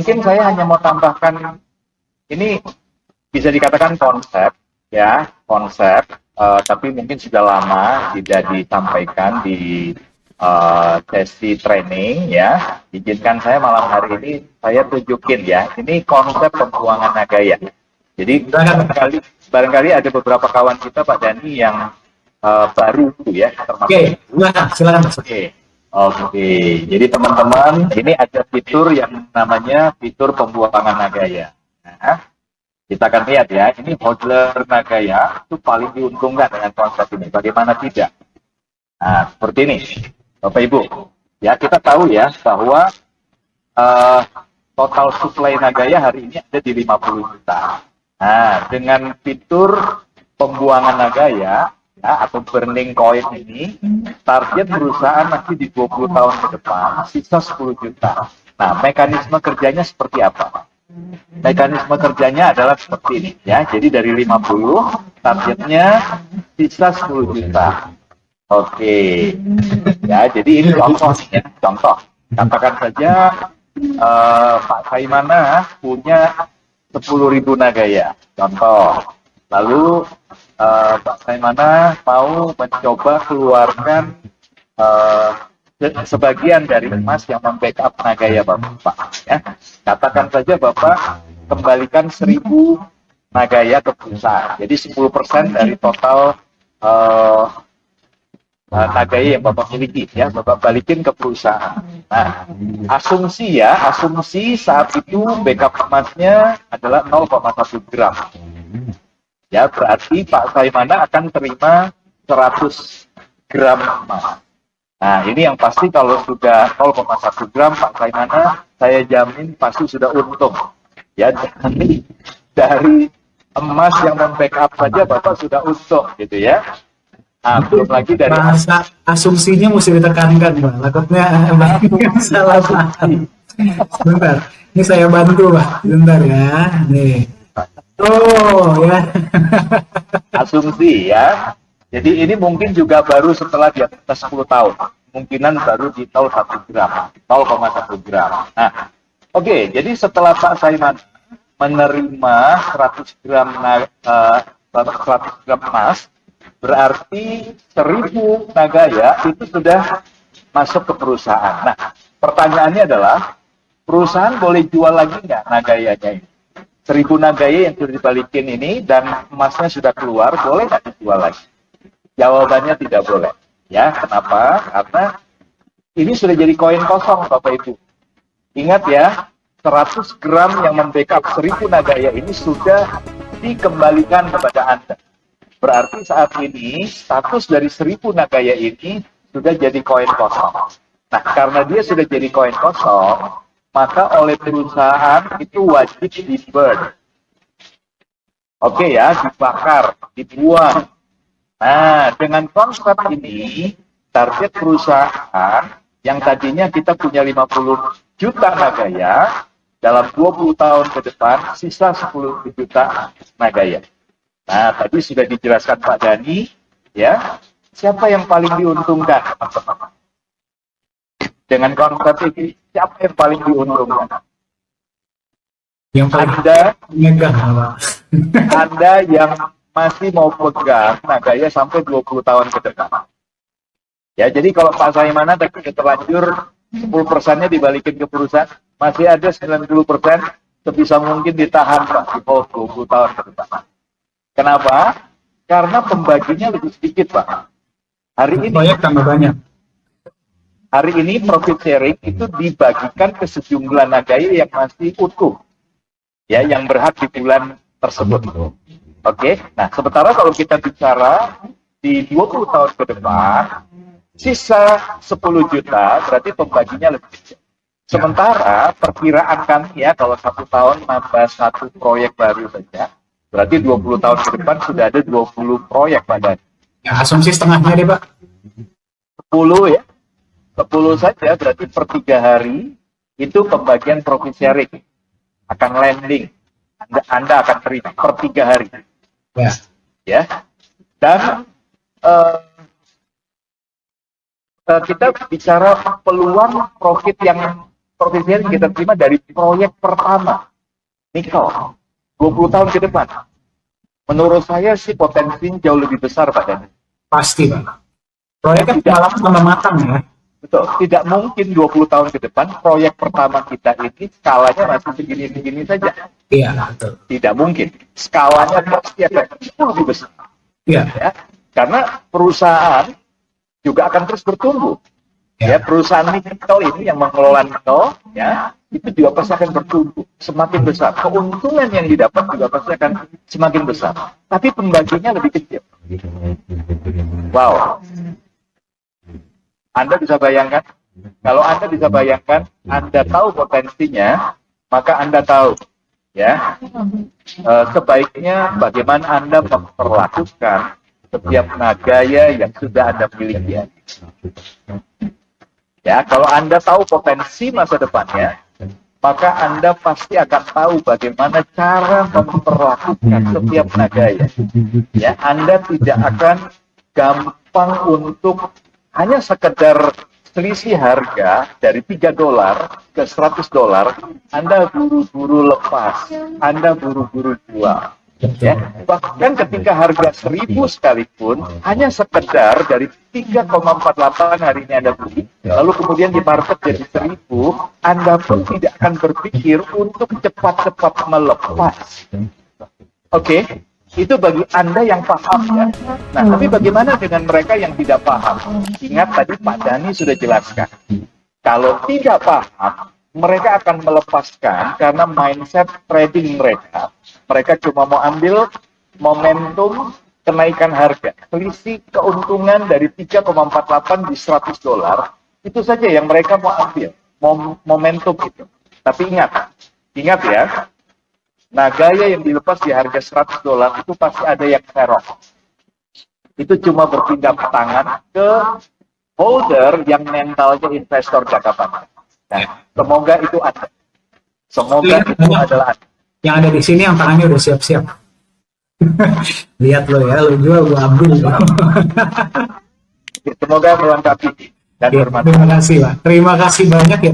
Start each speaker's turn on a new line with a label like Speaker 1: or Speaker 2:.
Speaker 1: mungkin saya hanya mau tambahkan, ini bisa dikatakan konsep, ya, konsep, tapi mungkin sudah lama tidak disampaikan di sesi training, ya. Izinkan saya malam hari ini saya tunjukin, ya. Ini konsep pembuangan nagaya. Jadi barangkali ada beberapa kawan kita Pak Dani yang baru, ya, termasuk.
Speaker 2: Oke, silakan.
Speaker 1: Oke, jadi teman-teman, ini ada fitur yang namanya fitur pembuangan nagaya. Nah, kita akan lihat, ya, ini hodler nagaya itu paling diuntungkan dengan konsep ini. Bagaimana tidak? Nah, seperti ini, Bapak Ibu. Ya, kita tahu, ya, bahwa total supply nagaya hari ini ada di 50 juta. Nah, dengan fitur pembuangan nagaya, ya, atau burning coin ini, target perusahaan masih di 20 tahun ke depan, sisa 10 juta. Nah, mekanisme kerjanya seperti apa? Mekanisme kerjanya adalah seperti ini, ya. Jadi dari 50, targetnya sisa 10 juta. Oke. Ya, jadi ini contoh, ya. Contoh. Katakan saja Pak Saimana punya 10.000 nagaya. Contoh. Lalu Pak Saimana mau mencoba keluarkan sebagian dari emas yang membackup nagaya Bapak. Ya. Katakan saja Bapak kembalikan 1.000 nagaya ke perusahaan. Jadi 10% dari total nagaya yang Bapak miliki, ya, Bapak balikin ke perusahaan. Nah, asumsi saat itu backup emasnya adalah 0,1 gram. Ya, berarti Pak Saimana akan terima 100 gram emas. Nah, ini yang pasti kalau sudah 0,1 gram Pak Saimana, saya jamin pasti sudah untung. Ya, dari emas yang membackup saja Bapak sudah untung, gitu, ya. Nah, belum lagi dari
Speaker 2: bahasa asumsinya mesti ditekankan, Pak. Takutnya salah paham. Sebentar, ini saya bantu, Pak. Sebentar, ya. Nih. Oh, ya.
Speaker 1: Asumsi, ya. Jadi ini mungkin juga baru setelah di atas 10 tahun. Kemungkinan baru di 0,1 gram. 0,1 gram. Nah, oke. Jadi setelah Pak Saiman menerima 100 gram emas, berarti 1.000 nagaya itu sudah masuk ke perusahaan. Nah, pertanyaannya adalah, perusahaan boleh jual lagi nggak nagayanya ini? 1.000 nagaya yang sudah dibalikin ini dan emasnya sudah keluar, boleh nggak dijual lagi? Jawabannya tidak boleh. Ya, kenapa? Karena ini sudah jadi koin kosong, Bapak Ibu. Ingat, ya, 100 gram yang membackup 1.000 nagaya ini sudah dikembalikan kepada Anda. Berarti saat ini status dari 1.000 nagaya ini sudah jadi koin kosong. Nah, karena dia sudah jadi koin kosong, maka oleh perusahaan itu wajib di-burn. Oke, ya, dibakar, dibuang. Nah, dengan konsep ini, target perusahaan yang tadinya kita punya 50 juta nagaya, dalam 20 tahun ke depan, sisa 10 juta nagaya. Nah, tadi sudah dijelaskan Pak Dani, ya, siapa yang paling diuntungkan, teman-teman? Dengan konsep ini, siapa yang paling diuntungkan?
Speaker 2: Yang paling megang, Pak.
Speaker 1: Anda yang masih mau pegang nagaya sampai 20 tahun ke depan. Ya, jadi kalau Pak Saimana tadi terlanjur 10%-nya dibalikin ke perusahaan, masih ada 90% sebisa mungkin ditahan, Pak, di bawah 20 tahun ke depan. Kenapa? Karena pembaginya lebih sedikit, Pak. Hari ini
Speaker 2: proyek tambah banyak.
Speaker 1: Hari ini profit sharing itu dibagikan ke sejumlah nagaya yang masih utuh, ya, yang berhak di bulan tersebut. Oke. Nah, sementara kalau kita bicara di 20 tahun ke depan, sisa 10 juta, berarti pembaginya lebih kecil. Sementara perkiraan kami, ya, kalau 1 tahun nambah 1 proyek baru saja, berarti 20 tahun ke depan sudah ada 20 proyek pada.
Speaker 2: Ya, asumsi setengahnya deh, Pak.
Speaker 1: 10, ya. 10 saja berarti per 3 hari itu pembagian profit sharing akan landing. Anda akan terima per 3 hari.
Speaker 2: Ya.
Speaker 1: Ya. Dan kita bicara peluang profit yang provinsi yang kita terima dari proyek pertama nikel 20 tahun ke depan. Menurut saya sih potensinya jauh lebih besar Pak Dhani.
Speaker 2: Pasti Pak. Proyeknya malah tambah matang ya.
Speaker 1: Betul, tidak mungkin 20 tahun ke depan proyek pertama kita ini skalanya masih segini-segini saja.
Speaker 2: Iya, betul.
Speaker 1: Tidak mungkin. Skalanya pasti akan lebih besar.
Speaker 2: Iya.
Speaker 1: Ya, karena perusahaan juga akan terus bertumbuh. Ya, perusahaan nikel ini yang mengelola nikel, ya, itu juga pasti akan bertumbuh semakin besar. Keuntungan yang didapat juga pasti akan semakin besar. Tapi pembaginya lebih kecil. Wow. Anda bisa bayangkan? Kalau Anda bisa bayangkan, Anda tahu potensinya, maka Anda tahu, ya, sebaiknya bagaimana Anda memperlakukan setiap nagaya yang sudah Anda miliki. Ya, kalau Anda tahu potensi masa depannya, maka Anda pasti akan tahu bagaimana cara memperlakukan setiap nagaya. Ya, Anda tidak akan gampang untuk hanya sekedar selisih harga dari $3 ke $100, Anda buru-buru lepas, Anda buru-buru jual. Ya, bahkan ketika harga 1.000 sekalipun hanya sekedar dari 3,48 hari ini Anda beli, lalu kemudian di market jadi 1.000, Anda pun tidak akan berpikir untuk cepat-cepat melepas. Oke, itu bagi Anda yang paham ya. Nah, tapi bagaimana dengan mereka yang tidak paham? Ingat tadi Pak Dhani sudah jelaskan. Kalau tidak paham, mereka akan melepaskan karena mindset trading mereka. Mereka cuma mau ambil momentum kenaikan harga. Selisih keuntungan dari 3,48 di $100. Itu saja yang mereka mau ambil. Momentum itu. Tapi ingat ya. Nah, gaya yang dilepas di harga $100 itu pasti ada yang serok. Itu cuma berpindah tangan ke holder yang mentalnya investor jangka panjang. Nah, semoga itu ada. Semoga itu adalah ada.
Speaker 2: Yang ada di sini yang tangannya udah siap-siap. Lihat lo ya, lo jual gue ambil.
Speaker 1: Semoga melengkapi dan bermanfaat.
Speaker 2: Terima kasih Pak. Terima kasih banyak ya.